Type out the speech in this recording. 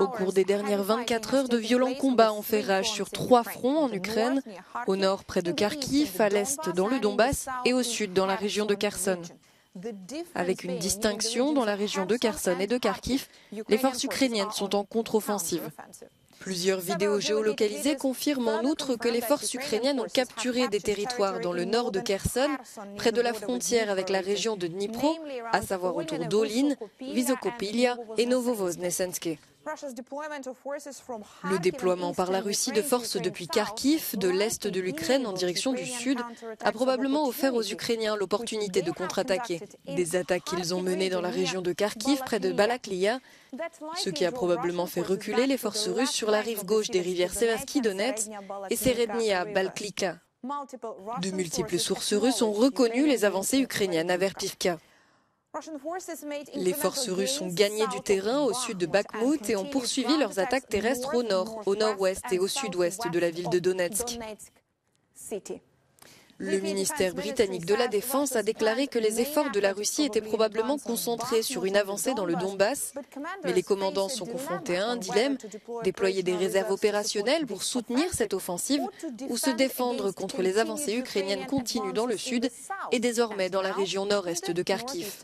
Au cours des dernières 24 heures, de violents combats ont fait rage sur 3 fronts en Ukraine, au nord près de Kharkiv, à l'est dans le Donbass et au sud dans la région de Kherson. Avec une distinction dans la région de Kherson et de Kharkiv, les forces ukrainiennes sont en contre-offensive. Plusieurs vidéos géolocalisées confirment en outre que les forces ukrainiennes ont capturé des territoires dans le nord de Kherson, près de la frontière avec la région de Dnipro, à savoir autour d'Olin, Vysokopilya et Novovoznesenske. Le déploiement par la Russie de forces depuis Kharkiv, de l'est de l'Ukraine en direction du sud, a probablement offert aux Ukrainiens l'opportunité de contre-attaquer. Des attaques qu'ils ont menées dans la région de Kharkiv, près de Balaklia, ce qui a probablement fait reculer les forces russes sur la rive gauche des rivières Sevaski Donets et Serednia Balklika. De multiples sources russes ont reconnu les avancées ukrainiennes à Verpivka. Les forces russes ont gagné du terrain au sud de Bakhmout et ont poursuivi leurs attaques terrestres au nord, au nord-ouest et au sud-ouest de la ville de Donetsk. Le ministère britannique de la Défense a déclaré que les efforts de la Russie étaient probablement concentrés sur une avancée dans le Donbass, mais les commandants sont confrontés à un dilemme, déployer des réserves opérationnelles pour soutenir cette offensive ou se défendre contre les avancées ukrainiennes continues dans le sud et désormais dans la région nord-est de Kharkiv.